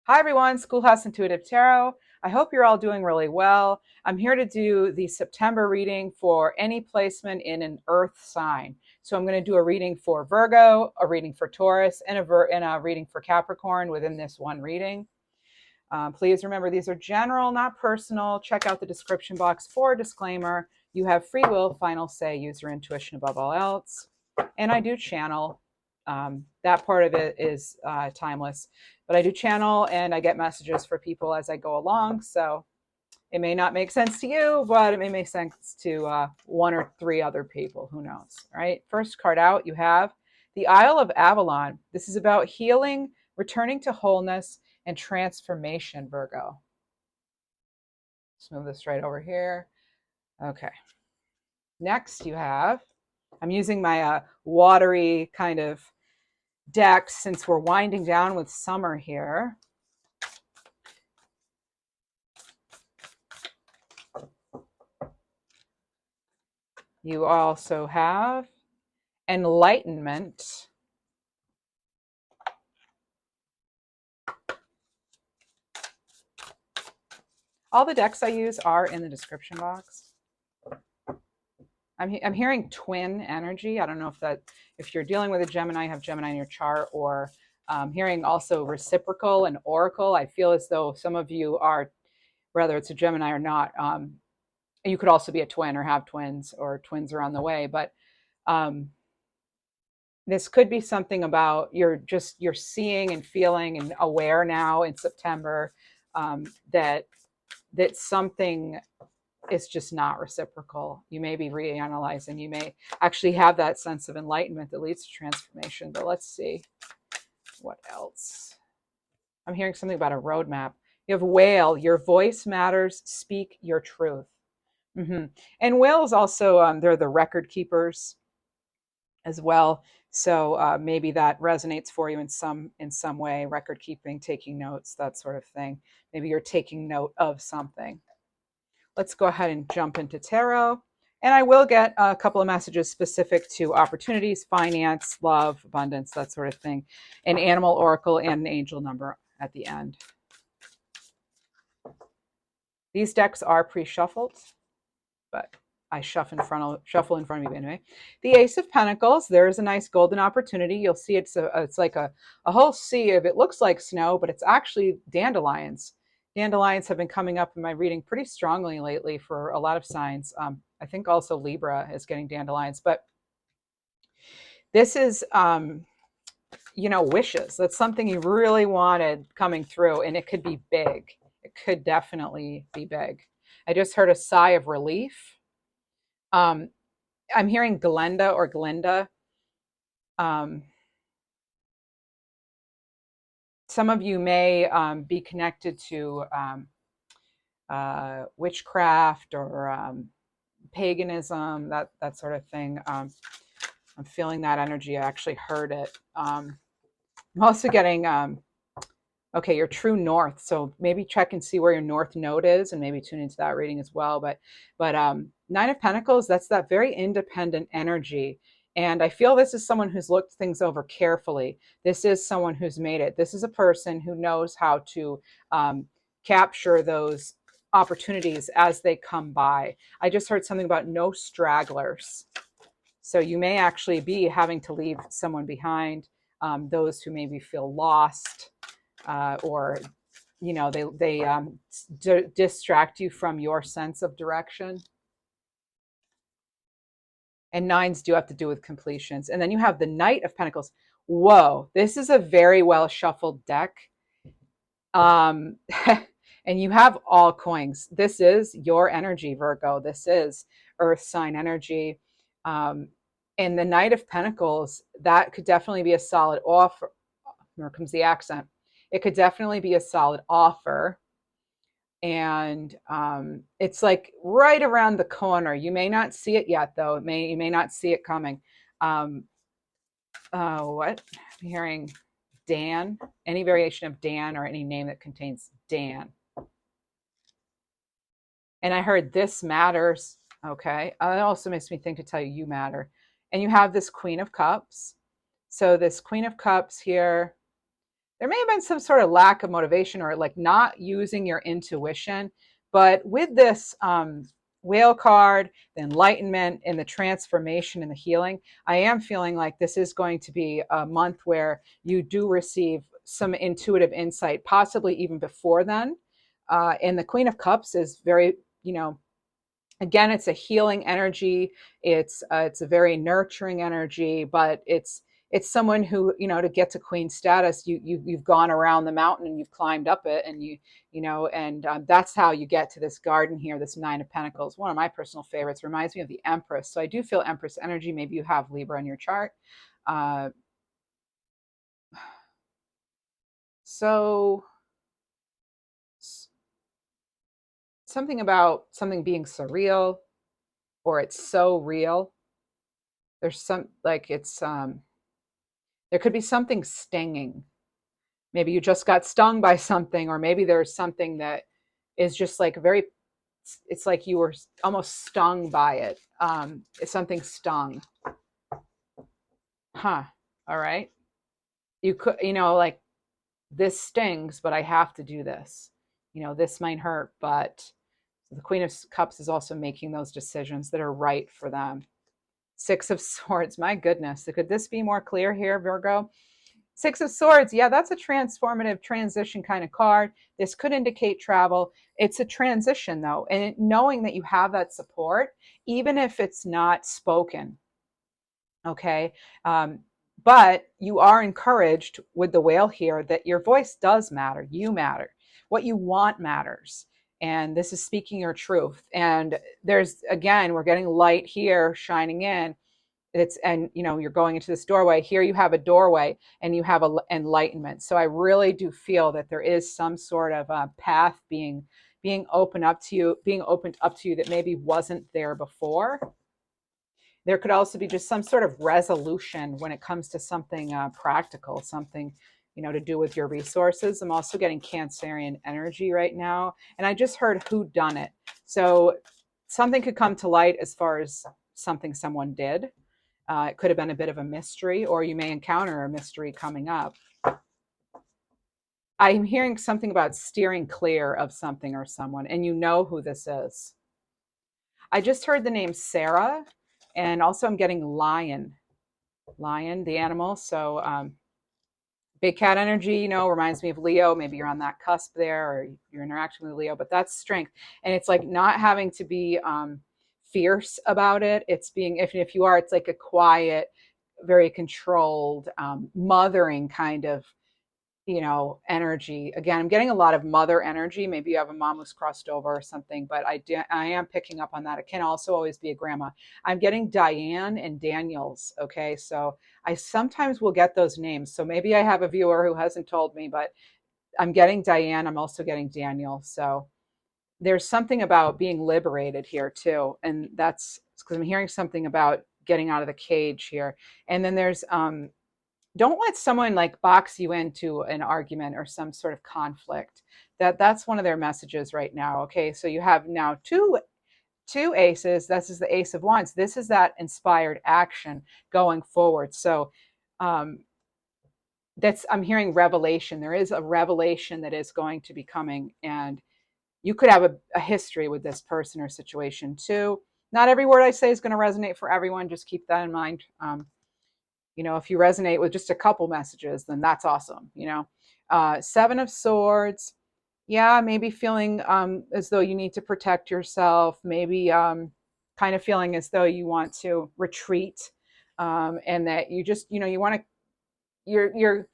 Hi everyone, Schoolhouse Intuitive Tarot. I hope you're all doing really well. I'm here to do the September reading for any placement in an earth sign. So I'm going to do a reading for Virgo, a reading for Taurus, and a reading for Capricorn within this one reading. Please remember these are general, not personal. Check out the description box for a disclaimer. You have free will, final say, use your intuition above all else. And I do channel. That part of it is timeless. But I do channel and I get messages for people as I go along. So it may not make sense to you, but it may make sense to one or three other people. Who knows, right? First card out, you have the Isle of Avalon. This is about healing, returning to wholeness, and transformation, Virgo. Let's move this right over here. Okay. Next, you have, I'm using my watery kind of deck since we're winding down with summer here. You also have enlightenment. All the decks I use are in the description box. I'm hearing twin energy. I don't know if you're dealing with a Gemini, have Gemini in your chart, or hearing also reciprocal and oracle. I feel as though some of you are, whether it's a Gemini or not, you could also be a twin or have twins, or twins are on the way. But this could be something about you're seeing and feeling and aware now in September that something is just not reciprocal. You may be reanalyzing. You may actually have that sense of enlightenment that leads to transformation. But let's see what else. I'm hearing something about a roadmap. You have whale. Your voice matters. Speak your truth. And whales also, they're the record keepers as well. So maybe that resonates for you in some way. Record keeping, taking notes, that sort of thing. Maybe you're taking note of something. Let's go ahead and jump into tarot. And I will get a couple of messages specific to opportunities, finance, love, abundance, that sort of thing. An animal oracle and an angel number at the end. These decks are pre-shuffled, but I shuffle in front of you anyway. The Ace of Pentacles, there's a nice golden opportunity. You'll see it's like a whole sea of, it looks like snow, but it's actually dandelions. Dandelions have been coming up in my reading pretty strongly lately for a lot of signs. I think also Libra is getting dandelions, but this is, wishes. That's something you really wanted coming through, and it could be big. It could definitely be big. I just heard a sigh of relief. I'm hearing Glenda or Glinda. Some of you may be connected to witchcraft or paganism, that sort of thing. I'm feeling that energy. I actually heard it. I'm also getting, okay, your true north. So maybe check and see where your north node is and maybe tune into that reading as well. But Nine of Pentacles, that's that very independent energy. And I feel this is someone who's looked things over carefully. This is someone who's made it. This is a person who knows how to capture those opportunities as they come by. I just heard something about no stragglers. So you may actually be having to leave someone behind, those who maybe feel lost, or they distract you from your sense of direction. And nines do have to do with completions. And then you have the Knight of Pentacles. Whoa, this is a very well shuffled deck. And you have all coins. This is your energy, Virgo. This is earth sign energy. And the Knight of Pentacles, that could definitely be a solid offer. Here comes the accent. It could definitely be a solid offer. And it's like right around the corner. You may not see it yet, though. You may not see it coming. What? I'm hearing Dan. Any variation of Dan or any name that contains Dan. And I heard this matters. Okay. It also makes me think to tell you, you matter. And you have this Queen of Cups. So this Queen of Cups here, there may have been some sort of lack of motivation or like not using your intuition. But with this whale card, the enlightenment and the transformation and the healing, I am feeling like this is going to be a month where you do receive some intuitive insight, possibly even before then. And the Queen of Cups is very, again, it's a healing energy. It's a very nurturing energy, but it's someone who, to get to queen status, you've gone around the mountain and you've climbed up it, and that's how you get to this garden here, this Nine of Pentacles. One of my personal favorites, reminds me of the Empress. So I do feel Empress energy. Maybe you have Libra in your chart. So something about something being surreal, or it's so real. There's some, like, it's there could be something stinging. Maybe you just got stung by something, or maybe there's something that is just like very, it's like you were almost stung by it. Something stung. All right. You could, like, this stings, but I have to do this. This might hurt, but the Queen of Cups is also making those decisions that are right for them. Six of Swords, my goodness. Could this be more clear here, Virgo? Six of Swords, yeah, that's a transformative transition kind of card. This could indicate travel. It's a transition, though, and knowing that you have that support, even if it's not spoken, okay? But you are encouraged with the whale here that your voice does matter. You matter. What you want matters. And this is speaking your truth. And there's, again, we're getting light here shining in. You're going into this doorway. Here you have a doorway and you have enlightenment. So I really do feel that there is some sort of a path being opened up to you that maybe wasn't there before. There could also be just some sort of resolution when it comes to something practical, something, to do with your resources. I'm also getting Cancerian energy right now. And I just heard who done it. So something could come to light as far as something someone did. It could have been a bit of a mystery, or you may encounter a mystery coming up. I'm hearing something about steering clear of something or someone, and you know who this is. I just heard the name Sarah, and also I'm getting lion, the animal. So big cat energy, reminds me of Leo. Maybe you're on that cusp there, or you're interacting with Leo, but that's strength. And it's like not having to be fierce about it. It's being, if you are, it's like a quiet, very controlled, mothering kind of, energy. Again, I'm getting a lot of mother energy. Maybe you have a mom who's crossed over or something, but I am picking up on that. It can also always be a grandma. I'm getting Diane and Daniels. Okay. So I sometimes will get those names. So maybe I have a viewer who hasn't told me, but I'm getting Diane. I'm also getting Daniel. So there's something about being liberated here too. And that's because I'm hearing something about getting out of the cage here. And then there's, don't let someone like box you into an argument or some sort of conflict. That's one of their messages right now. Okay. So you have now two aces. This is the Ace of Wands. This is that inspired action going forward. So, I'm hearing revelation. There is a revelation that is going to be coming, and you could have a history with this person or situation too. Not every word I say is going to resonate for everyone. Just keep that in mind. If you resonate with just a couple messages, then that's awesome. Seven of Swords. Yeah, maybe feeling as though you need to protect yourself. Maybe kind of feeling as though you want to retreat, and that you just, you want to, you're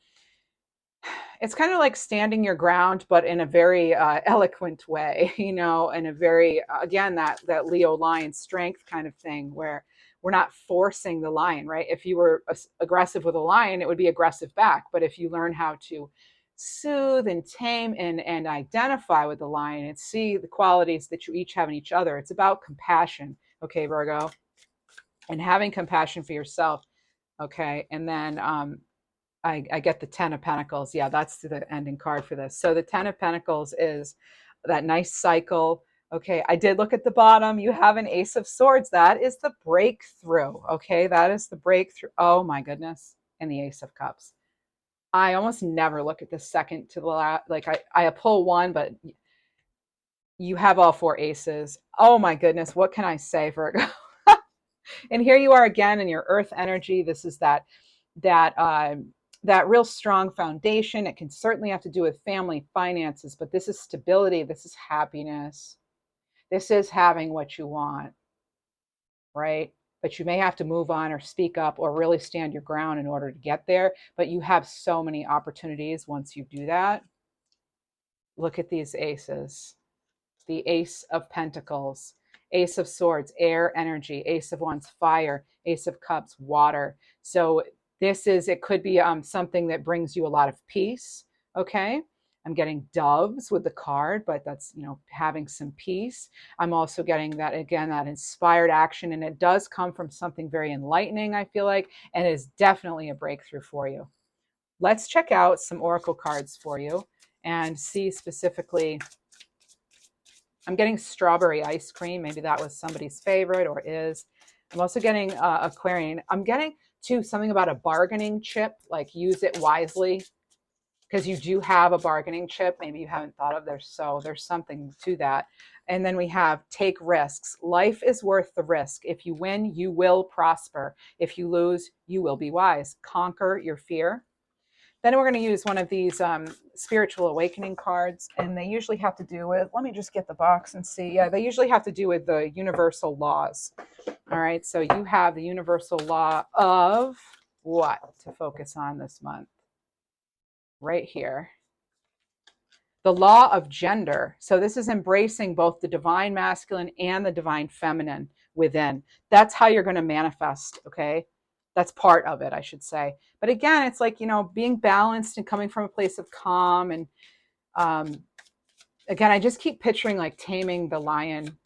it's kind of like standing your ground, but in a very eloquent way, in a very, again, that Leo lion strength kind of thing, where we're not forcing the lion, right? If you were aggressive with a lion, it would be aggressive back. But if you learn how to soothe and tame and identify with the lion and see the qualities that you each have in each other, it's about compassion, okay, Virgo, and having compassion for yourself, okay? And then I get the Ten of Pentacles. Yeah, that's the ending card for this. So the Ten of Pentacles is that nice cycle. Okay, I did look at the bottom. You have an Ace of Swords. That is the breakthrough. Okay, that is the breakthrough. Oh my goodness. And the Ace of Cups. I almost never look at the second to the last. Like I pull one, but you have all four aces. Oh my goodness, what can I say, Virgo? And here you are again in your earth energy. This is that that real strong foundation. It can certainly have to do with family finances, but this is stability. This is happiness. This is having what you want, right? But you may have to move on or speak up or really stand your ground in order to get there. But you have so many opportunities once you do that. Look at these aces. The Ace of Pentacles, Ace of Swords, air energy, Ace of Wands, fire, Ace of Cups, water. So it could be something that brings you a lot of peace. Okay. I'm getting doves with the card, but that's, having some peace. I'm also getting that, again, that inspired action. And it does come from something very enlightening, I feel like, and it is definitely a breakthrough for you. Let's check out some oracle cards for you and see specifically. I'm getting strawberry ice cream. Maybe that was somebody's favorite or is. I'm also getting Aquarian. I'm getting, too, something about a bargaining chip, like use it wisely, because you do have a bargaining chip. Maybe you haven't thought of. There's something to that. And then we have take risks. Life is worth the risk. If you win, you will prosper. If you lose, you will be wise. Conquer your fear. Then we're going to use one of these spiritual awakening cards, and they usually have to do with, let me just get the box and see. Yeah, they usually have to do with the universal laws. All right, so you have the universal law of what to focus on this month? Right here. The law of gender. So this is embracing both the divine masculine and the divine feminine within. That's how you're going to manifest, okay? That's part of it, I should say. But again, it's like, being balanced and coming from a place of calm. And again, I just keep picturing like taming the lion.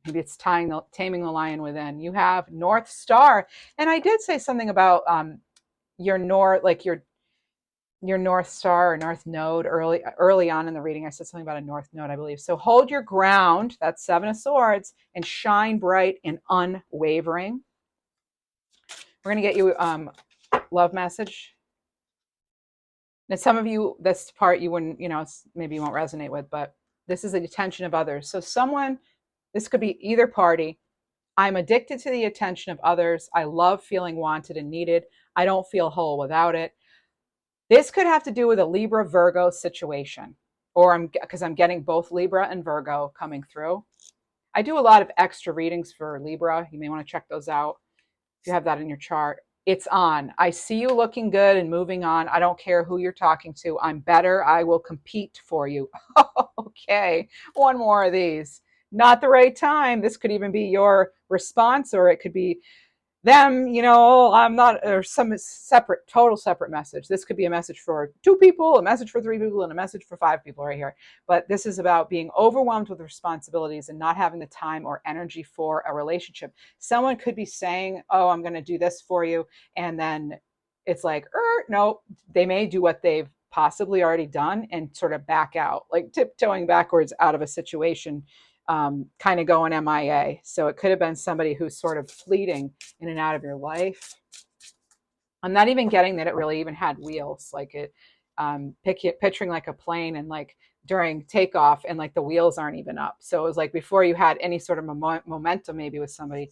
Maybe it's taming the lion within. You have North Star. And I did say something about your North Star or North Node early on in the reading. I said something about a North Node, I believe. So hold your ground, that's Seven of Swords, and shine bright and unwavering. We're going to get you love message. Now, some of you, this part you wouldn't, maybe you won't resonate with, but this is the attention of others. So this could be either party. I'm addicted to the attention of others. I love feeling wanted and needed. I don't feel whole without it. This could have to do with a Libra Virgo situation, because I'm getting both Libra and Virgo coming through. I do a lot of extra readings for Libra. You may want to check those out if you have that in your chart. It's on. I see you looking good and moving on. I don't care who you're talking to. I'm better. I will compete for you. Okay, one more of these. Not the right time. This could even be your response, or it could be them, I'm not, or some total separate message. This could be a message for 2 people, a message for 3 people, and a message for 5 people right here. But this is about being overwhelmed with responsibilities and not having the time or energy for a relationship. Someone could be saying, oh, I'm going to do this for you. And then it's like, no, they may do what they've possibly already done and sort of back out, like tiptoeing backwards out of a situation, kind of going MIA. So it could have been somebody who's sort of fleeting in and out of your life. I'm not even getting that it really even had wheels, like it, picturing like a plane and like during takeoff and like the wheels aren't even up. So it was like before you had any sort of momentum, maybe with somebody,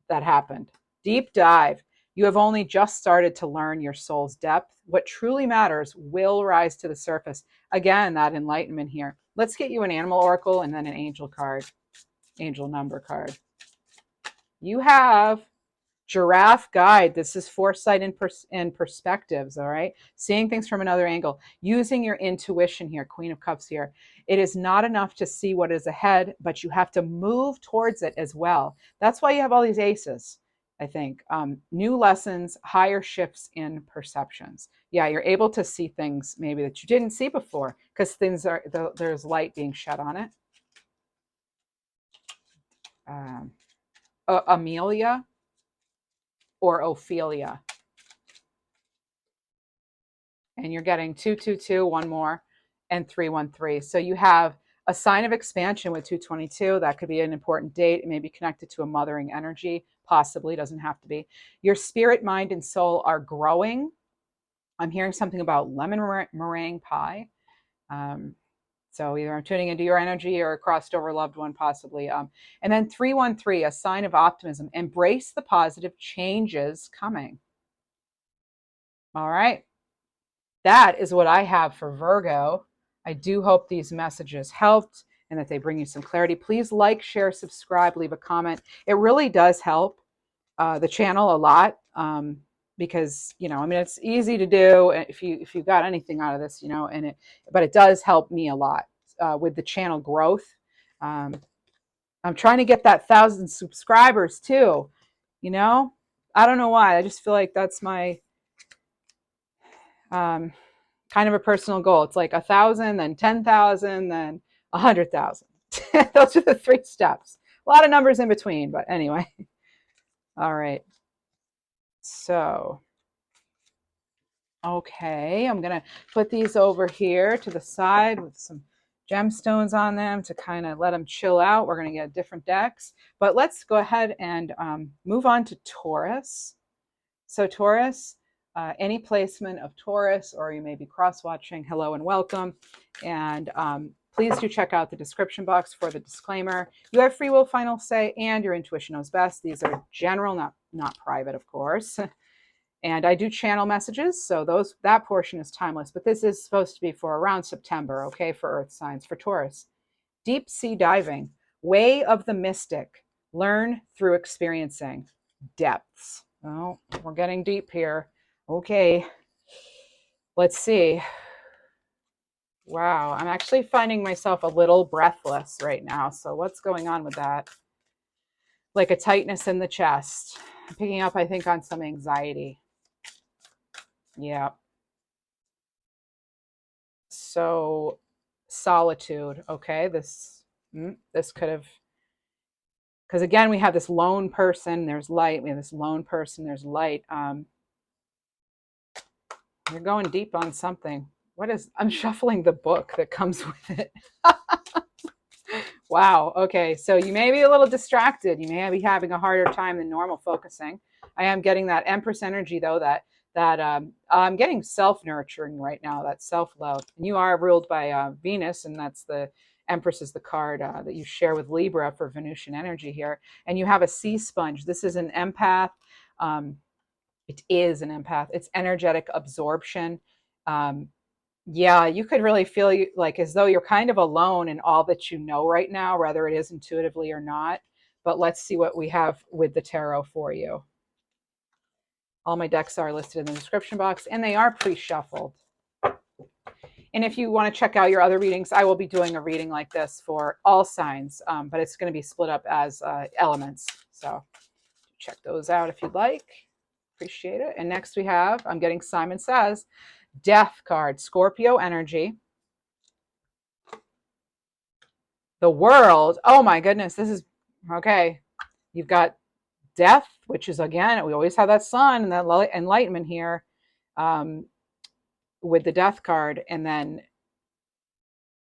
that happened. Deep dive. You have only just started to learn your soul's depth. What truly matters will rise to the surface. Again, that enlightenment here. Let's get you an animal oracle and then an angel card, angel number card. You have Giraffe Guide. This is foresight and perspectives, all right? Seeing things from another angle, using your intuition here, Queen of Cups here. It is not enough to see what is ahead, but you have to move towards it as well. That's why you have all these aces, I think. New lessons, higher shifts in perceptions. Yeah, you're able to see things maybe that you didn't see before because there's light being shed on it. Amelia or Ophelia. And you're getting 222, one more, and 313. So you have a sign of expansion with 222. That could be an important date. It may be connected to a mothering energy, possibly, doesn't have to be. Your spirit, mind, and soul are growing. I'm hearing something about lemon meringue pie. So either I'm tuning into your energy or a crossed over loved one, possibly. And then 313, a sign of optimism. Embrace the positive changes coming. All right. That is what I have for Virgo. I do hope these messages helped and that they bring you some clarity. Please like, share, subscribe, leave a comment. It really does help the channel a lot, because I mean, it's easy to do if you got anything out of this, but it does help me a lot with the channel growth. Um, I'm trying to get that 1,000 subscribers too. I don't know why. I just feel like that's my um, kind of a personal goal. It's like 1,000, then 10,000, then 100,000. Those are the 3 steps. A lot of numbers in between, but anyway. All right. So, okay, I'm going to put these over here to the side with some gemstones on them to kind of let them chill out. We're going to get different decks, but let's go ahead and move on to Taurus. So Taurus, any placement of Taurus, or you may be cross-watching, hello and welcome. And please do check out the description box for the disclaimer. You have free will, final say, and your intuition knows best. These are general, not private, of course. And I do channel messages, so that portion is timeless. But this is supposed to be for around September, okay, for Earth signs. For Taurus, deep sea diving, way of the mystic, learn through experiencing, depths. Oh, we're getting deep here. Okay, let's see. Wow, I'm actually finding myself a little breathless right now. So what's going on with that? Like a tightness in the chest. I'm picking up, I think, on some anxiety. Yeah. So solitude. Okay, this could have, because again, we have this lone person, there's light. We have this lone person, there's light. You're going deep on something. I'm shuffling the book that comes with it. Wow. Okay. So you may be a little distracted. You may be having a harder time than normal focusing. I am getting that Empress energy though, that I'm getting self-nurturing right now, that self-love. And you are ruled by Venus, and that's the Empress is the card that you share with Libra for Venusian energy here. And you have a sea sponge. This is an empath. It is an empath. It's energetic absorption. Um, yeah, you could really feel like as though you're kind of alone in all that you know right now, whether it is intuitively or not. But let's see what we have with the tarot for you. All my decks are listed in the description box, and they are pre-shuffled. And if you want to check out your other readings, I will be doing a reading like this for all signs, but it's going to be split up as elements. So check those out if you'd like. Appreciate it. And next we have, I'm getting Simon Says, Death card, Scorpio energy. The World. Oh my goodness, this is okay. You've got Death, which is, again, we always have that sun and that enlightenment here with the Death card. And then,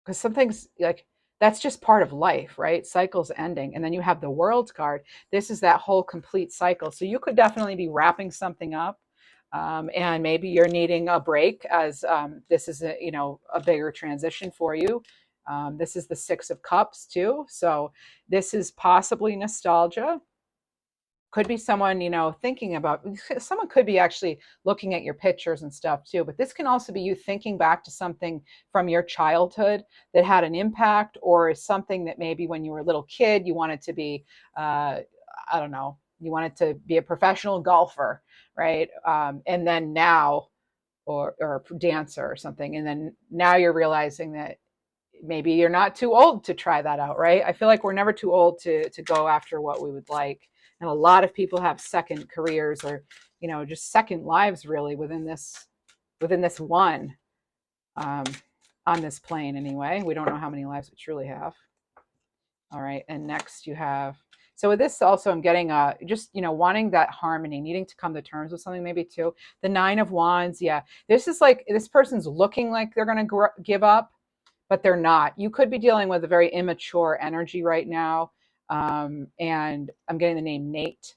because something's like, that's just part of life, right? Cycles ending. And then you have the World card. This is that whole complete cycle. So you could definitely be wrapping something up. And maybe you're needing a break as this is a bigger transition for you. This is the Six of Cups too. So this is possibly nostalgia. Could be someone, thinking about, someone could be actually looking at your pictures and stuff too, but this can also be you thinking back to something from your childhood that had an impact, or something that maybe when you were a little kid, you wanted to be, I don't know, you wanted to be a professional golfer, right? And then now, or a dancer or something. And then now you're realizing that maybe you're not too old to try that out, right? I feel like we're never too old to go after what we would like. And a lot of people have second careers, or, just second lives really within this one, on this plane anyway. We don't know how many lives we truly have. All right. And next you have, so with this also, I'm getting just, wanting that harmony, needing to come to terms with something maybe too. The Nine of Wands. Yeah. This is like, this person's looking like they're going to give up, but they're not. You could be dealing with a very immature energy right now. And I'm getting the name Nate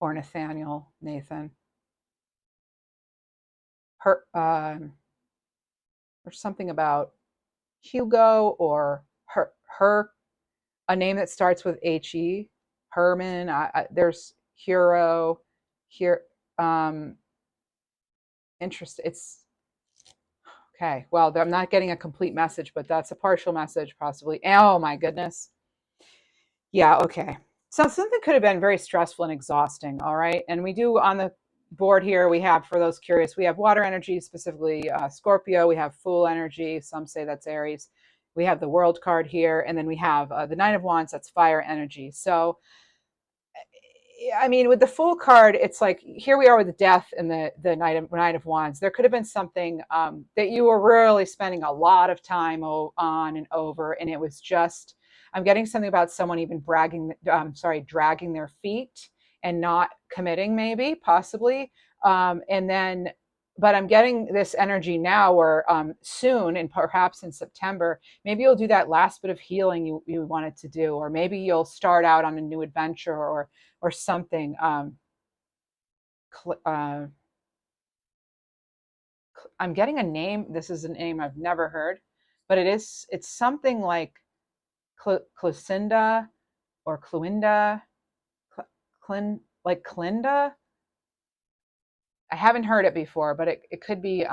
or Nathaniel, Nathan. her, or something about Hugo or her, a name that starts with He, Herman. There's hero here. Um, interest. It's okay. Well, I'm not getting a complete message, but that's a partial message, possibly. Oh my goodness. Yeah. Okay. So something could have been very stressful and exhausting. All right. And we do on the board here, we have, for those curious, we have water energy, specifically Scorpio. We have Fool energy. Some say that's Aries. We have the World card here. And then we have the Nine of Wands. That's fire energy. So, I mean, with the Fool card, it's like here we are with the Death and the Knight of Wands. There could have been something that you were really spending a lot of time on and over, and it was just. I'm getting something about someone even dragging their feet and not committing, maybe, possibly, and then. But I'm getting this energy now where soon, and perhaps in September, maybe you'll do that last bit of healing you wanted to do, or maybe you'll start out on a new adventure or something. I'm getting a name. This is a name I've never heard, but it's something like Clocinda or Cluinda, like Clinda. I haven't heard it before, but it could be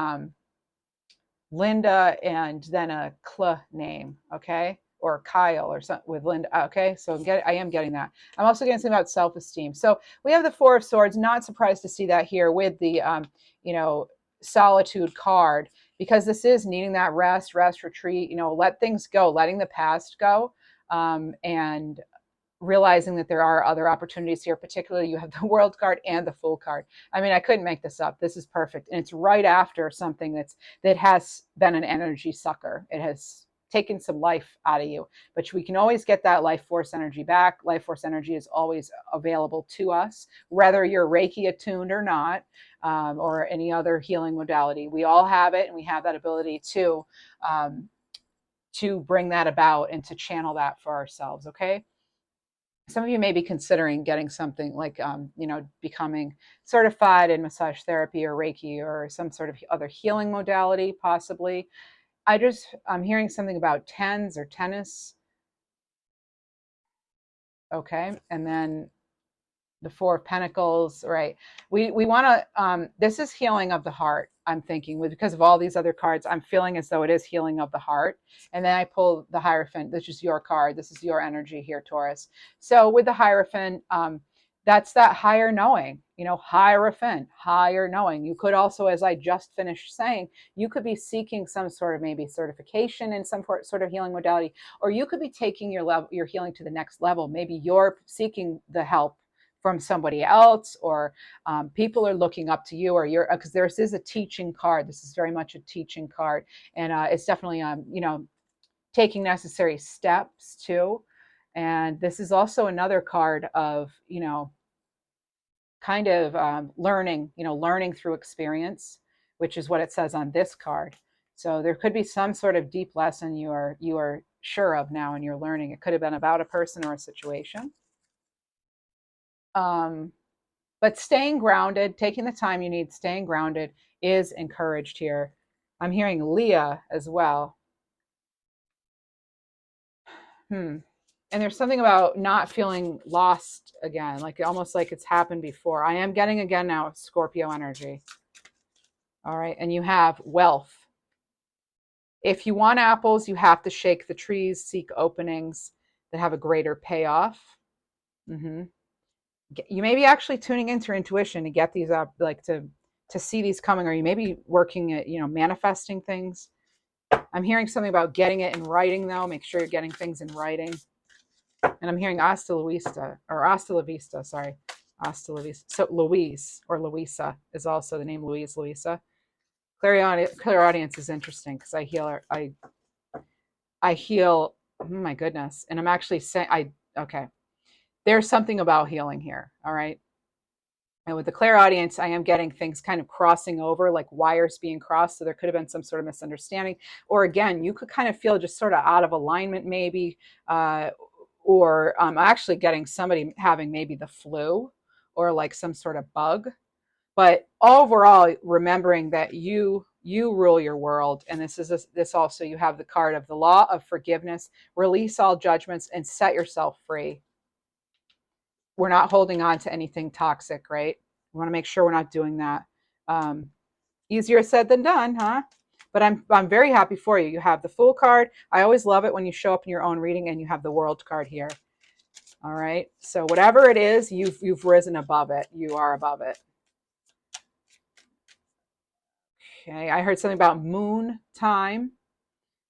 Linda and then a Cl name, okay? Or Kyle or something with Linda. Okay, so I am getting that. I'm also getting something about self-esteem. So we have the Four of Swords. Not surprised to see that here with the Solitude card, because this is needing that rest, retreat. Let things go, letting the past go, and realizing that there are other opportunities here. Particularly, you have the World card and the Fool card. I mean, I couldn't make this up. This is perfect, and it's right after something that has been an energy sucker. It has taken some life out of you, but we can always get that life force energy back. Life force energy is always available to us, whether you're Reiki attuned or not, or any other healing modality. We all have it, and we have that ability to bring that about and to channel that for ourselves. Okay. Some of you may be considering getting something like, becoming certified in massage therapy or Reiki or some sort of other healing modality, possibly. I'm hearing something about tens or tennis. Okay. And then the Four of Pentacles, right? We want to, this is healing of the heart, I'm thinking, because of all these other cards. I'm feeling as though it is healing of the heart. And then I pull the Hierophant. This is your card. This is your energy here, Taurus. So with the Hierophant, that's that higher knowing, Hierophant, higher knowing. You could also, as I just finished saying, you could be seeking some sort of maybe certification in some sort of healing modality, or you could be taking your healing to the next level. Maybe you're seeking the help from somebody else, or people are looking up to you, or you're, because this is a teaching card. This is very much a teaching card, and it's definitely taking necessary steps too. And this is also another card of kind of learning through experience, which is what it says on this card. So there could be some sort of deep lesson you are sure of now, and you're learning. It could have been about a person or a situation. But staying grounded, taking the time you need, staying grounded is encouraged here. I'm hearing Leah as well. And there's something about not feeling lost again, like almost like it's happened before. I am getting again now Scorpio energy. All right. And you have wealth. If you want apples, you have to shake the trees, seek openings that have a greater payoff. You may be actually tuning into your intuition to get these up, like to see these coming, or you may be working at manifesting things. I'm hearing something about getting it in writing, though. Make sure you're getting things in writing. And I'm hearing hasta la vista, or hasta la vista, sorry, hasta la vista. So Louise or Louisa is also the name. Louisa. Clairaudience is interesting because I heal. Oh my goodness, and I'm actually saying okay. There's something about healing here. All right. And with the clairaudience, I am getting things kind of crossing over, like wires being crossed. So there could have been some sort of misunderstanding. Or again, you could kind of feel just sort of out of alignment, maybe. Or I'm actually getting somebody having maybe the flu or like some sort of bug. But overall, remembering that you rule your world, and this also, you have the card of the law of forgiveness. Release all judgments and set yourself free. We're not holding on to anything toxic, right? We want to make sure we're not doing that. Easier said than done, huh? But I'm very happy for you. You have the Fool card. I always love it when you show up in your own reading and you have the World card here. All right. So whatever it is, you've risen above it. You are above it. Okay. I heard something about moon time.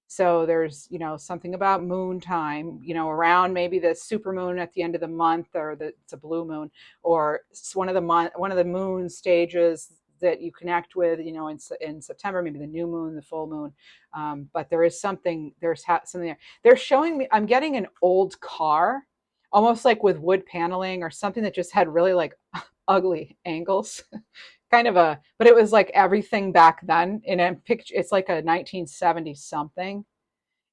So there's, something about moon time, around maybe the super moon at the end of the month, or it's a blue moon, or it's one of the moon stages that you connect with, in September, maybe the new moon, the full moon. But there is something, something there. They're showing me, I'm getting an old car, almost like with wood paneling or something that just had really like ugly angles. But it was like everything back then in a picture. It's like a 1970 something.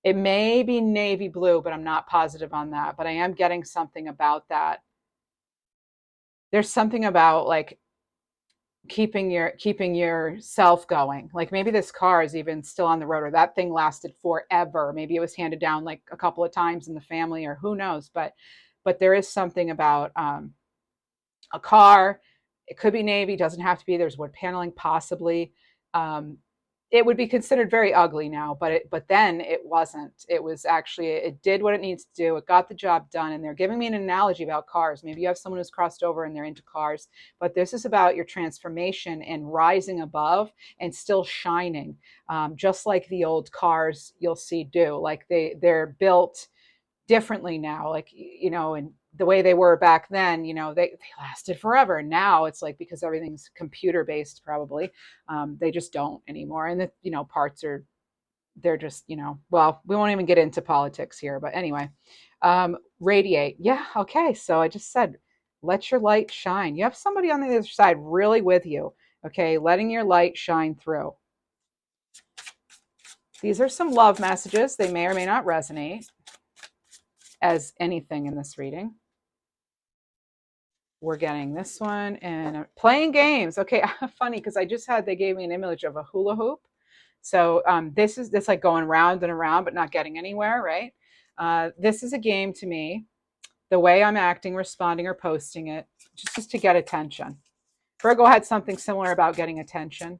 It may be navy blue, but I'm not positive on that. But I am getting something about that. There's something about like keeping yourself going. Like maybe this car is even still on the road, or that thing lasted forever. Maybe it was handed down like a couple of times in the family, or who knows. But there is something about a car. It could be navy, doesn't have to be. There's wood paneling, possibly. It would be considered very ugly now, but then it wasn't. It was actually, it did what it needs to do. It got the job done. And they're giving me an analogy about cars. Maybe you have someone who's crossed over and they're into cars, but this is about your transformation and rising above and still shining, just like the old cars you'll see do. Like they're built differently now, like, and the way they were back then, they lasted forever. Now it's like, because everything's computer based, probably, they just don't anymore. And the parts are, they're just, well, we won't even get into politics here, but anyway. Radiate. Yeah. Okay. So I just said, let your light shine. You have somebody on the other side really with you. Okay. Letting your light shine through. These are some love messages. They may or may not resonate as anything in this reading. We're getting this one, and playing games. Okay, funny, because they gave me an image of a hula hoop. So this is like going round and around, but not getting anywhere, right? This is a game to me. The way I'm acting, responding, or posting it, just to get attention. Virgo had something similar about getting attention.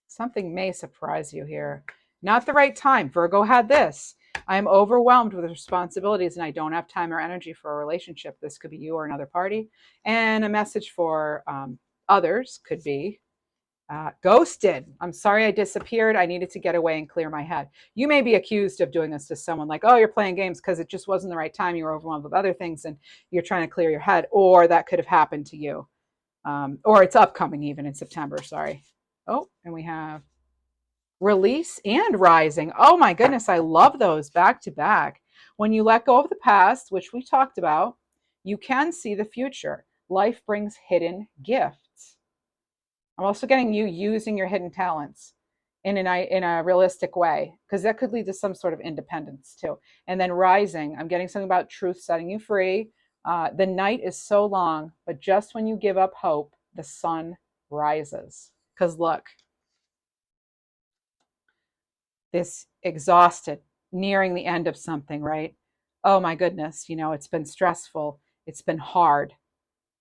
Something may surprise you here. Not the right time. Virgo had this. I am overwhelmed with responsibilities and I don't have time or energy for a relationship. This could be you or another party. And a message for others could be ghosted. I'm sorry I disappeared. I needed to get away and clear my head. You may be accused of doing this to someone, like, oh, you're playing games because it just wasn't the right time. You were overwhelmed with other things and you're trying to clear your head. Or that could have happened to you. Or it's upcoming even in September. Sorry. Oh, and we have release and rising. Oh my goodness, I love those back to back. When you let go of the past, which we talked about, you can see the future. Life brings hidden gifts. I'm also getting you using your hidden talents in a realistic way, because that could lead to some sort of independence too. And then rising, I'm getting something about truth setting you free. The night is so long, but just when you give up hope, the sun rises. Because look, this exhausted, nearing the end of something, right? Oh my goodness, it's been stressful, it's been hard.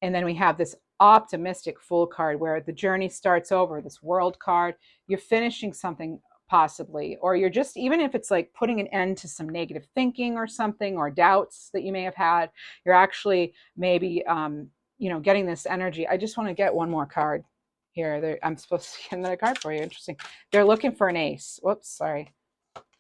And then we have this optimistic Fool card where the journey starts over, this World card. You're finishing something possibly, or you're just, even if it's like putting an end to some negative thinking or something, or doubts that you may have had, you're actually maybe, getting this energy. I just want to get one more card here. I'm supposed to get another card for you. Interesting. They're looking for an ace. Whoops, sorry.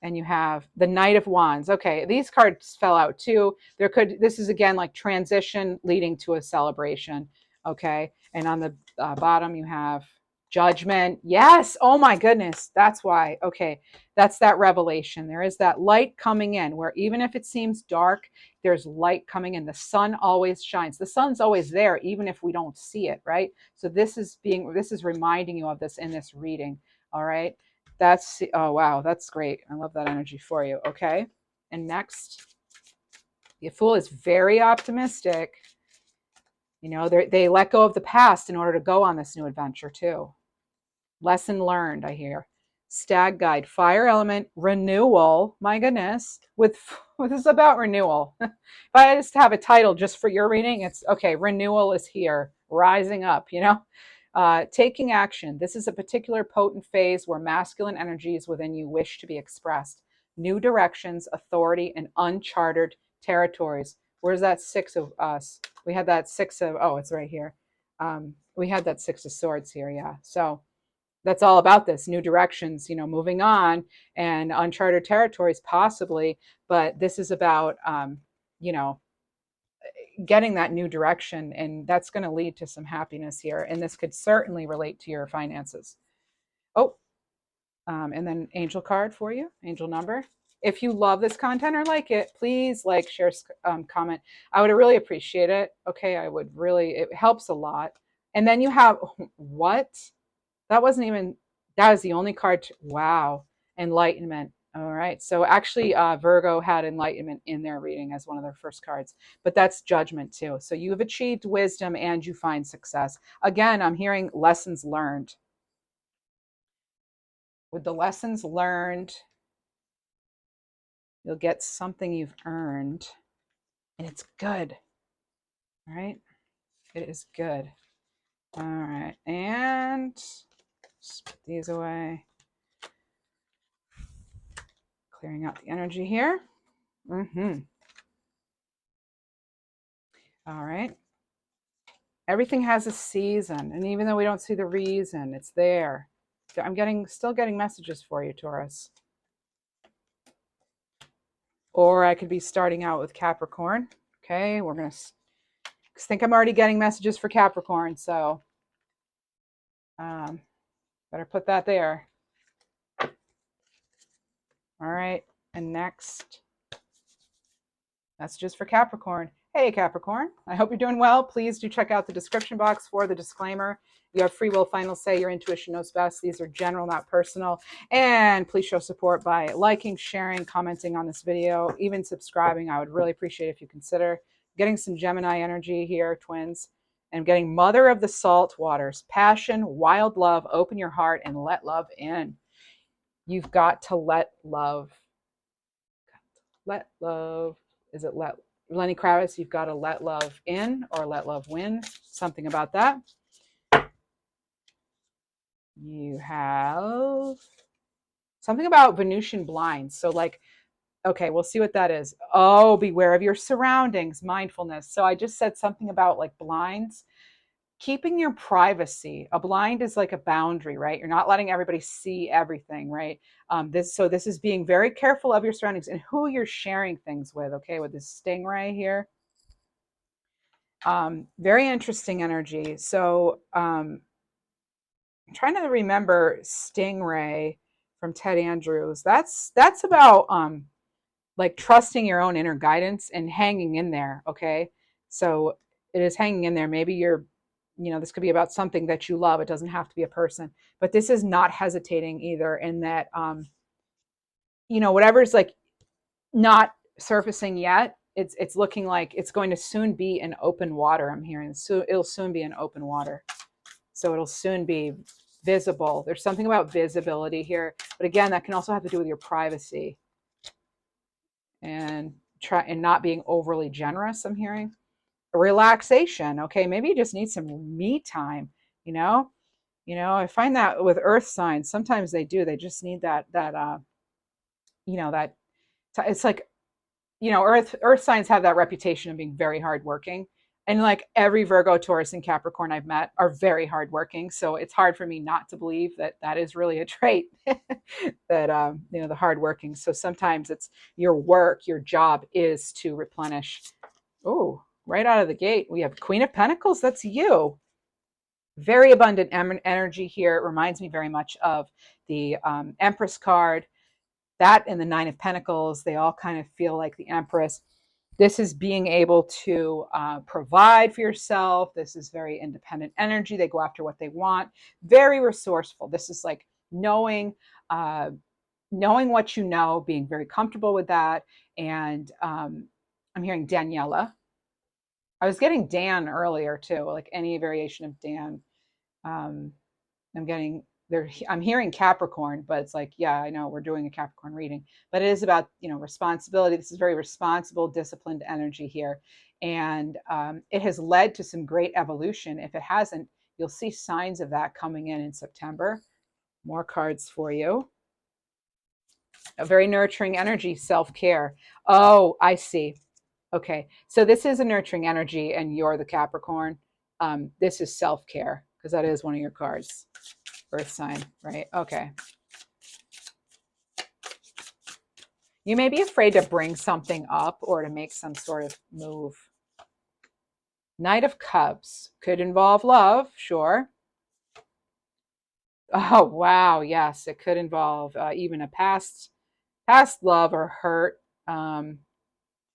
And you have the Knight of Wands. Okay, these cards fell out too. This is again like transition leading to a celebration. Okay, and on the bottom you have Judgment. Yes, oh my goodness, that's why. Okay, that's that revelation. There is that light coming in, where even if it seems dark, there's light coming in. The sun always shines. The sun's always there, even if we don't see it, right? So this is reminding you of this in this reading. All right. Oh wow, that's great. I love that energy for you. Okay. And next, the Fool is very optimistic. You know, they let go of the past in order to go on this new adventure too. Lesson learned, I hear. Stag guide, fire element, renewal. My goodness, with this is about renewal. If I just have a title just for your reading, it's okay. Renewal is here, rising up. You know, taking action. This is a particular potent phase where masculine energies within you wish to be expressed. New directions, authority, and uncharted territories. Where's that six of us? We had that six of. Oh, it's right here. We had that six of swords here. Yeah. So that's all about this new directions, you know, moving on and uncharted territories possibly, but this is about you know, getting that new direction, and that's going to lead to some happiness here, and this could certainly relate to your finances. Oh, and then angel card for you, angel number. If you love this content or like it, please like, share, comment. I would really appreciate it. Okay, I would really, it helps a lot. And then you have what, that wasn't even, that was the only card. Wow. Enlightenment. All right. So actually, Virgo had enlightenment in their reading as one of their first cards, but that's judgment too. So you have achieved wisdom and you find success. Again, I'm hearing lessons learned. With the lessons learned, you'll get something you've earned, and it's good. All right. It is good. All right. And just put these away. Clearing out the energy here. Mm-hmm. All right. Everything has a season, and even though we don't see the reason, it's there. I'm still getting messages for you, Taurus. Or I could be starting out with Capricorn. Okay, we're going to think I'm already getting messages for Capricorn, so better put that there. All right, and next, messages for Capricorn. Hey, Capricorn, I hope you're doing well. Please do check out the description box for the disclaimer. You have free will, final say. Your intuition knows best. These are general, not personal. And please show support by liking, sharing, commenting on this video, even subscribing. I would really appreciate if you consider getting some Gemini energy here, twins, and getting Mother of the Salt Waters. Passion, wild love, open your heart and let love in. You've got to let love. Let love. Is it let? Lenny Kravitz, you've got to let love in or let love win. Something about that. You have something about Venusian blinds. So like, okay, we'll see what that is. Oh, beware of your surroundings, mindfulness. So I just said something about like blinds, keeping your privacy. A blind is like a boundary, right? You're not letting everybody see everything, right? This is being very careful of your surroundings and who you're sharing things with. Okay, with this stingray here. Very interesting energy. So I'm trying to remember Stingray from Ted Andrews. That's about like trusting your own inner guidance and hanging in there. Okay, so it is hanging in there. Maybe you're, you know, this could be about something that you love. It doesn't have to be a person, but this is not hesitating either. In that, you know, whatever's like not surfacing yet, it's looking like it's going to soon be in open water. I'm hearing so it'll soon be in open water. So it'll soon be visible. There's something about visibility here, but again, that can also have to do with your privacy and not being overly generous. I'm hearing relaxation. Okay, maybe you just need some me time. You know, I find that with earth signs, sometimes they just need that you know, that it's like, you know, earth signs have that reputation of being very hardworking, and like every Virgo, Taurus, and Capricorn I've met are very hardworking. So it's hard for me not to believe that that is really a trait that you know, the hardworking. So sometimes it's your work, your job is to replenish. Oh, right out of the gate, we have Queen of Pentacles. That's you. Very abundant energy here. It reminds me very much of the Empress card. That and the Nine of Pentacles, they all kind of feel like the Empress. This is being able to provide for yourself. This is very independent energy. They go after what they want. Very resourceful. This is like knowing what you know, being very comfortable with that. And I'm hearing Daniela. I was getting Dan earlier too, like any variation of Dan. Um, I'm getting there. I'm hearing Capricorn, but it's like, yeah, I know we're doing a Capricorn reading, but it is about, responsibility. This is very responsible, disciplined energy here. And it has led to some great evolution. If it hasn't, you'll see signs of that coming in September. More cards for you. A very nurturing energy, self care. Oh, I see. Okay. So this is a nurturing energy, and you're the Capricorn. This is self care because that is one of your cards. Earth sign, right? Okay. You may be afraid to bring something up or to make some sort of move. Knight of Cups could involve love, sure. Oh, wow. Yes, it could involve even a past love or hurt. And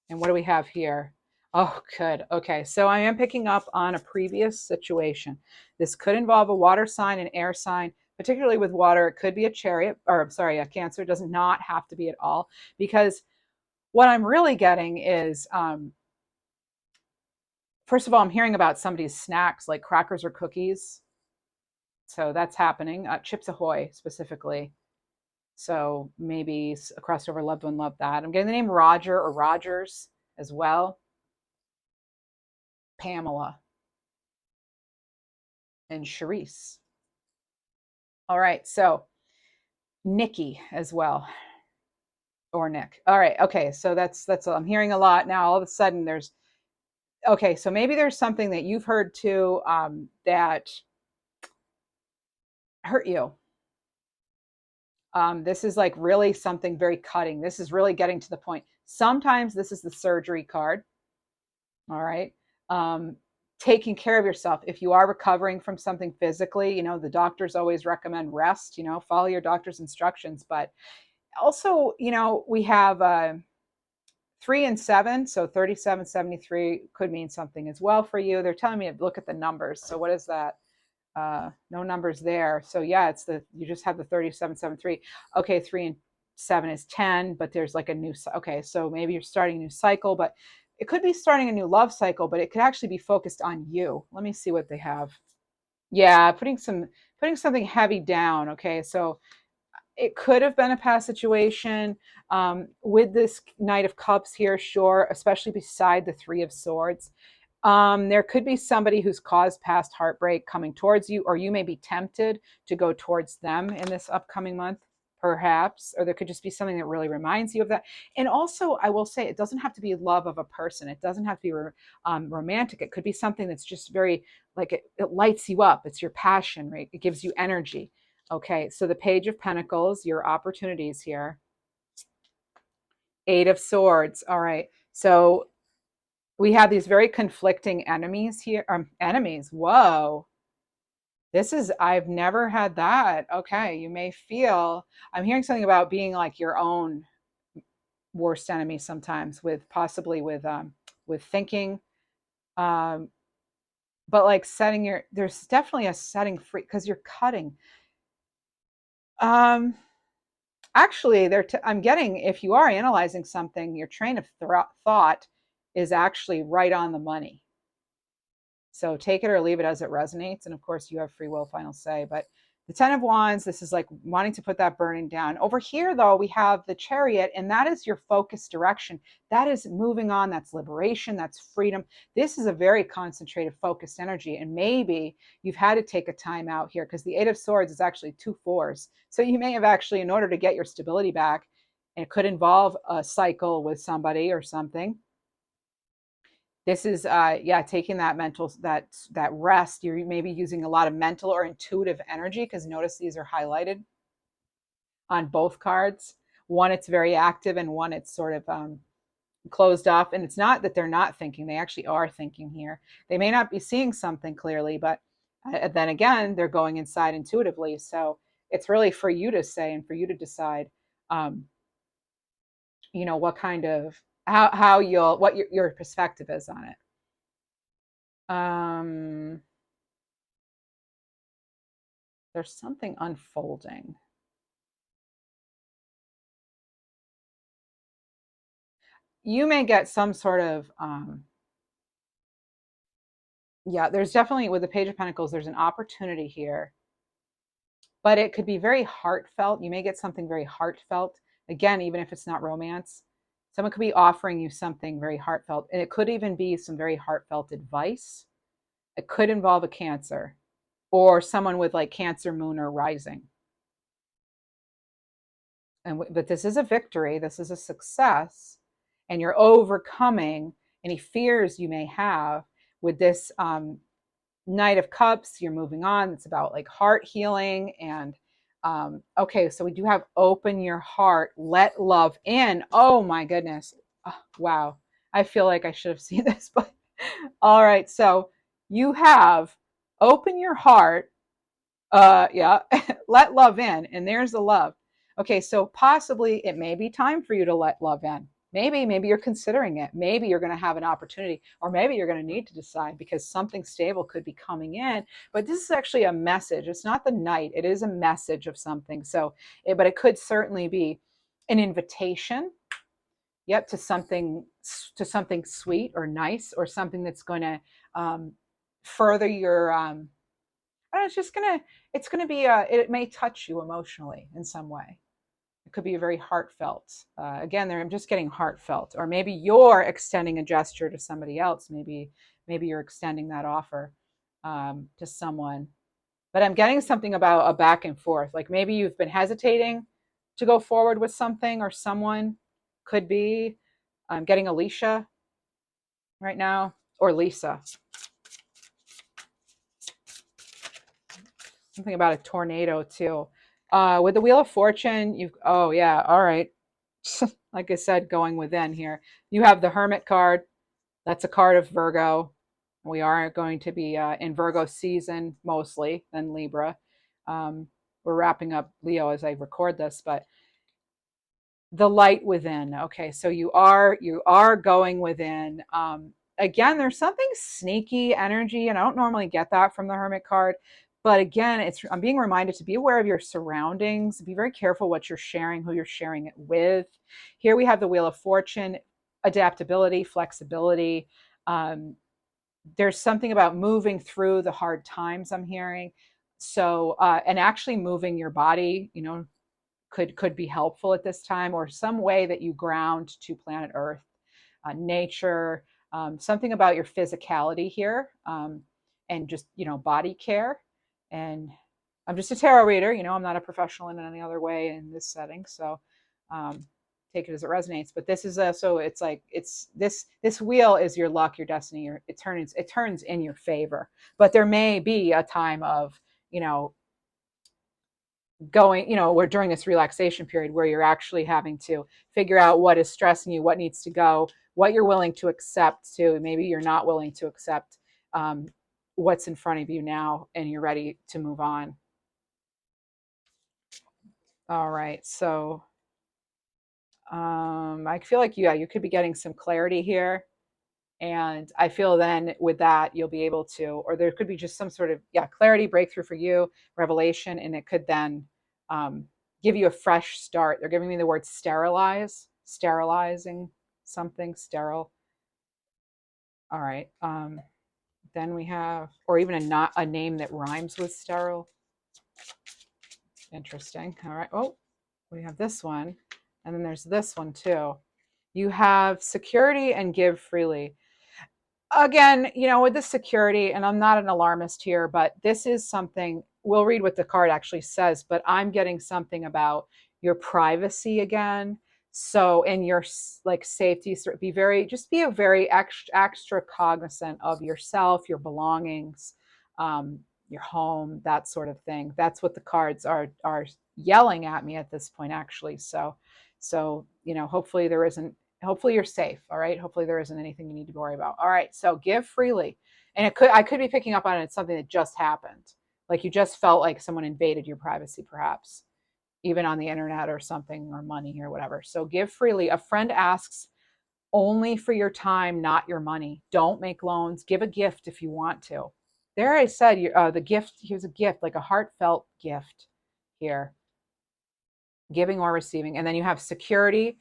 what do we have here? Oh, good. Okay, so I am picking up on a previous situation. This could involve a water sign, an air sign, particularly with water. It could be a chariot, or sorry, a Cancer. It does not have to be at all, because what I'm really getting is, first of all, I'm hearing about somebody's snacks like crackers or cookies. So that's happening. Chips Ahoy specifically. So maybe a crossover loved one loved that. I'm getting the name Roger or Rogers as well. Pamela and Charisse. All right, so Nikki as well, or Nick. All right, okay, so that's I'm hearing a lot now. All of a sudden, there's okay, so maybe there's something that you've heard too, that hurt you. This is like really something very cutting. This is really getting to the point. Sometimes this is the surgery card. All right. Um, Taking care of yourself. If you are recovering from something physically, the doctors always recommend rest, follow your doctor's instructions. But also, we have 3 and 7. So 3773 could mean something as well for you. They're telling me to look at the numbers. So what is that? No numbers there. So yeah, you just have the 3773. Okay, 3 and 7 is 10, but there's like a new, okay, so maybe you're starting a new cycle, but it could be starting a new love cycle, but it could actually be focused on you. Let me see what they have. Yeah, putting something heavy down. Okay, so it could have been a past situation, with this Knight of Cups here, sure, especially beside the Three of Swords. There could be somebody who's caused past heartbreak coming towards you, or you may be tempted to go towards them in this upcoming month, perhaps, or there could just be something that really reminds you of that. And also, I will say, it doesn't have to be love of a person. It doesn't have to be romantic. It could be something that's just very, like, it lights you up. It's your passion, right? It gives you energy. Okay, so the Page of Pentacles, your opportunities here. 8 of Swords. All right, so we have these very conflicting enemies here. Enemies. Whoa. I've never had that. Okay, you may feel, I'm hearing something about being like your own worst enemy sometimes, with possibly with thinking, um, but like there's definitely a setting free because you're cutting. Um, Actually, I'm getting, if you are analyzing something, your train of thought is actually right on the money. So take it or leave it as it resonates. And of course, you have free will, final say. But the 10 of Wands, this is like wanting to put that burning down. Over here, though, we have the Chariot, and that is your focus direction. That is moving on. That's liberation. That's freedom. This is a very concentrated, focused energy. And maybe you've had to take a time out here, because the 8 of Swords is actually 2 4s. So you may have actually, in order to get your stability back, and it could involve a cycle with somebody or something. This is yeah, taking that mental, that rest. You're maybe using a lot of mental or intuitive energy, because notice these are highlighted on both cards. One, it's very active, and one, it's sort of closed off. And it's not that they're not thinking, they actually are thinking here. They may not be seeing something clearly, but then again, they're going inside intuitively. So it's really for you to say and for you to decide, um, what kind of, how you'll, what your perspective is on it. um there's something unfolding. You may get some sort of Yeah, there's definitely, with the Page of Pentacles, there's an opportunity here, but it could be very heartfelt. You may get something very heartfelt. Again, even if it's not romance, someone could be offering you something very heartfelt. And it could even be some very heartfelt advice. It could involve a Cancer or someone with like Cancer, Moon, or Rising. But this is a victory. This is a success. And you're overcoming any fears you may have with this Knight of Cups. You're moving on. It's about like heart healing. And okay, so we do have open your heart, let love in. Oh my goodness. Oh, wow. I feel like I should have seen this, but all right. So you have open your heart. Yeah, let love in. And there's the love. Okay, so possibly it may be time for you to let love in. Maybe you're considering it. Maybe you're going to have an opportunity, or maybe you're going to need to decide because something stable could be coming in. But this is actually a message. It's not the Knight. It is a message of something. So, but it could certainly be an invitation. Yep, to something sweet or nice, or something that's going to further your. It's just it's gonna be. It may touch you emotionally in some way. It could be very heartfelt. Again, there I'm just getting heartfelt, or maybe you're extending a gesture to somebody else. Maybe you're extending that offer to someone. But I'm getting something about a back and forth. Like maybe you've been hesitating to go forward with something or someone. Could be. I'm getting Alicia right now, or Lisa. Something about a tornado too. With the Wheel of Fortune, oh yeah, all right. Like I said, going within here. You have the Hermit card. That's a card of Virgo. We are going to be in Virgo season mostly, then Libra. We're wrapping up Leo as I record this, but the light within. Okay, so you are going within. Again, there's something sneaky energy, and I don't normally get that from the Hermit card. But again, I'm being reminded to be aware of your surroundings. Be very careful what you're sharing, who you're sharing it with. Here we have the Wheel of Fortune, adaptability, flexibility. Um, there's something about moving through the hard times I'm hearing. So, and actually moving your body, could be helpful at this time, or some way that you ground to planet Earth, nature, something about your physicality here, and just body care. And I'm just a tarot reader. I'm not a professional in any other way in this setting, so take it as it resonates. But this is so it's like this wheel is your luck, your destiny. It turns in your favor. But there may be a time of going, where during this relaxation period where you're actually having to figure out what is stressing you, what needs to go, what you're willing to accept too. Maybe you're not willing to accept what's in front of you now, and you're ready to move on. All right, so I feel like you could be getting some clarity here. And I feel then with that, you'll be able to, or there could be just some sort of, clarity, breakthrough for you, revelation, and it could then um, give you a fresh start. They're giving me the word sterilize, sterilizing something, sterile. All right. Then we have, or even not a name that rhymes with sterile. Interesting. All right. Oh, we have this one. And then there's this one too. You have security and give freely. Again, with the security, and I'm not an alarmist here, but this is something, we'll read what the card actually says, but I'm getting something about your privacy again. So in your like safety, be a very extra cognizant of yourself, your belongings, your home, that sort of thing. That's what the cards are yelling at me at this point, actually. So hopefully you're safe. All right, hopefully there isn't anything you need to worry about. All right, so give freely. And I could be picking up on it, something that just happened, like you just felt like someone invaded your privacy, perhaps even on the internet or something, or money or whatever. So give freely. A friend asks only for your time, not your money. Don't make loans. Give a gift if you want to. There, I said the gift. Here's a gift, like a heartfelt gift here, giving or receiving. And then you have security.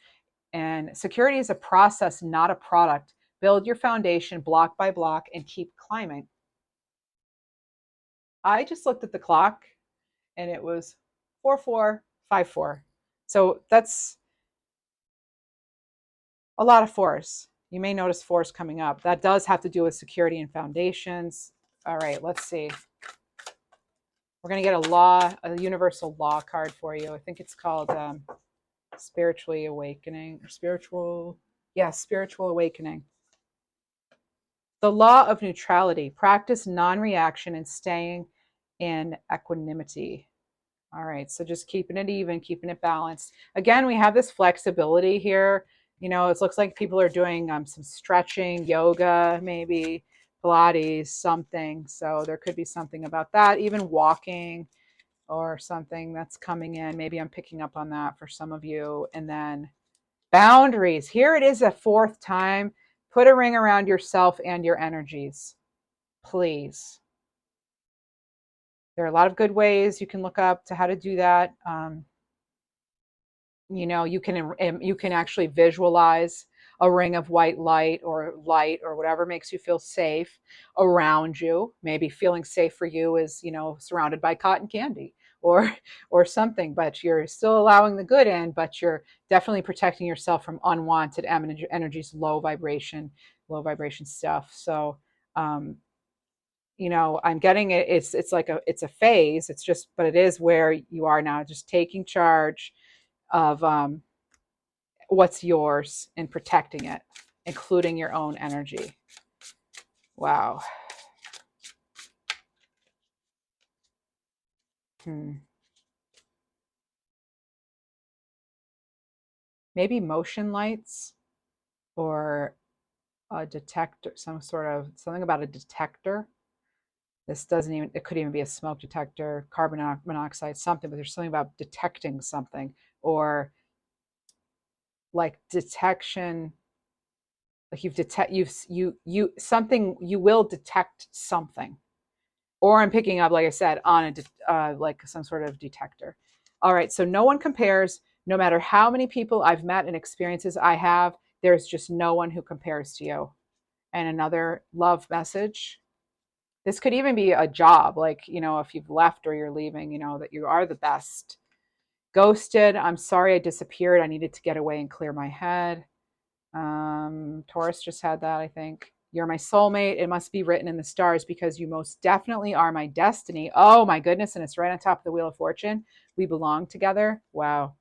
And security is a process, not a product. Build your foundation block by block and keep climbing. I just looked at the clock and it was 4454. So that's a lot of force. You may notice force coming up. That does have to do with security and foundations. All right, let's see. We're going to get a universal law card for you. I think it's called spiritually awakening or spiritual awakening. The law of neutrality. Practice non-reaction and staying in equanimity. All right, so just keeping it even, keeping it balanced. Again, we have this flexibility here. It looks like people are doing some stretching, yoga, maybe Pilates, something. So there could be something about that, even walking or something that's coming in. Maybe I'm picking up on that for some of you. And then boundaries. Here it is a fourth time. Put a ring around yourself and your energies, please. There are a lot of good ways you can look up to how to do that. You can actually visualize a ring of white light or whatever makes you feel safe around you. Maybe feeling safe for you is surrounded by cotton candy or something, but you're still allowing the good in, but you're definitely protecting yourself from unwanted energies, low vibration stuff. So I'm getting it. It's like it's a phase. It's just, but it is where you are now, just taking charge of what's yours and protecting it, including your own energy. Wow. Maybe motion lights or a detector, something about a detector. It could even be a smoke detector, carbon monoxide, something, but there's something about detecting something or like detection. Like you will detect something. Or I'm picking up, like I said, on like some sort of detector. All right, so no one compares. No matter how many people I've met and experiences I have, there's just no one who compares to you. And another love message. This could even be a job, like, if you've left or you're leaving, that you are the best. Ghosted. I'm sorry I disappeared. I needed to get away and clear my head. Taurus just had that, I think. You're my soulmate. It must be written in the stars because you most definitely are my destiny. Oh my goodness. And it's right on top of the Wheel of Fortune. We belong together. Wow.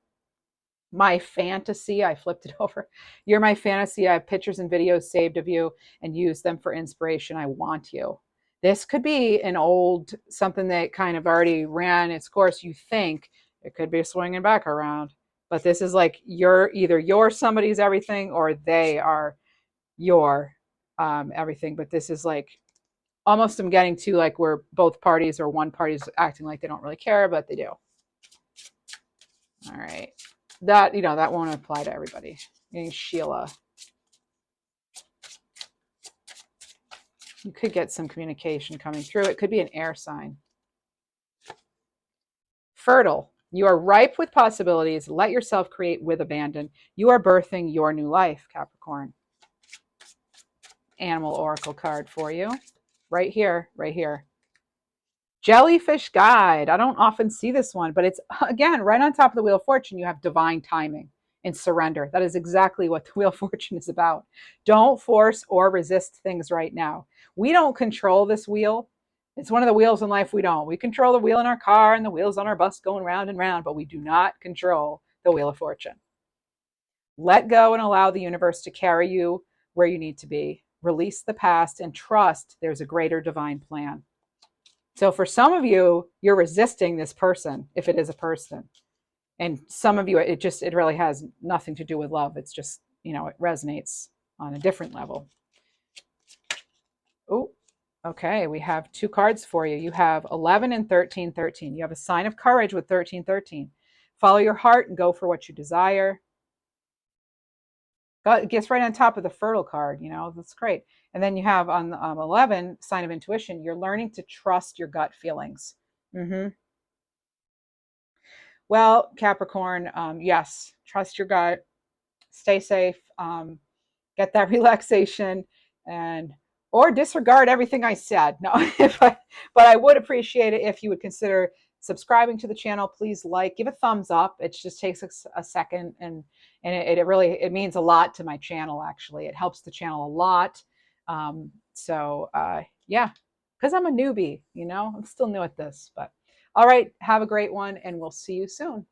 My fantasy. I flipped it over. You're my fantasy. I have pictures and videos saved of you and use them for inspiration. I want you. This could be an old something that kind of already ran its course. You think it could be swinging back around, but this is like you're somebody's everything or they are your everything. But this is like almost I'm getting to like where both parties or one party's acting like they don't really care, but they do. All right. That won't apply to everybody. Sheila. You could get some communication coming through. It could be an air sign. Fertile. You are ripe with possibilities. Let yourself create with abandon. You are birthing your new life, Capricorn. Animal oracle card for you. Right here, right here. Jellyfish guide. I don't often see this one, but it's, again, right on top of the Wheel of Fortune. You have divine timing and surrender. That is exactly what the Wheel of Fortune is about. Don't force or resist things right now. We don't control this wheel. It's one of the wheels in life we don't. We control the wheel in our car and the wheels on our bus going round and round, but we do not control the Wheel of Fortune. Let go and allow the universe to carry you where you need to be. Release the past and trust there's a greater divine plan. So for some of you, you're resisting this person, if it is a person. And some of you, it really has nothing to do with love. It's just, it resonates on a different level. Oh, okay. We have two cards for you. You have 11 and 1313. You have a sign of courage with 1313. Follow your heart and go for what you desire. It gets right on top of the fertile card, that's great. And then you have on 11, sign of intuition. You're learning to trust your gut feelings. Well, Capricorn, yes, trust your gut, stay safe, get that relaxation, and or disregard everything I said. No, but I would appreciate it if you would consider subscribing to the channel. Please give a thumbs up. It just takes a second, and it really it means a lot to my channel. Actually, it helps the channel a lot. Yeah, because I'm a newbie, I'm still new at this. But all right, have a great one, and we'll see you soon.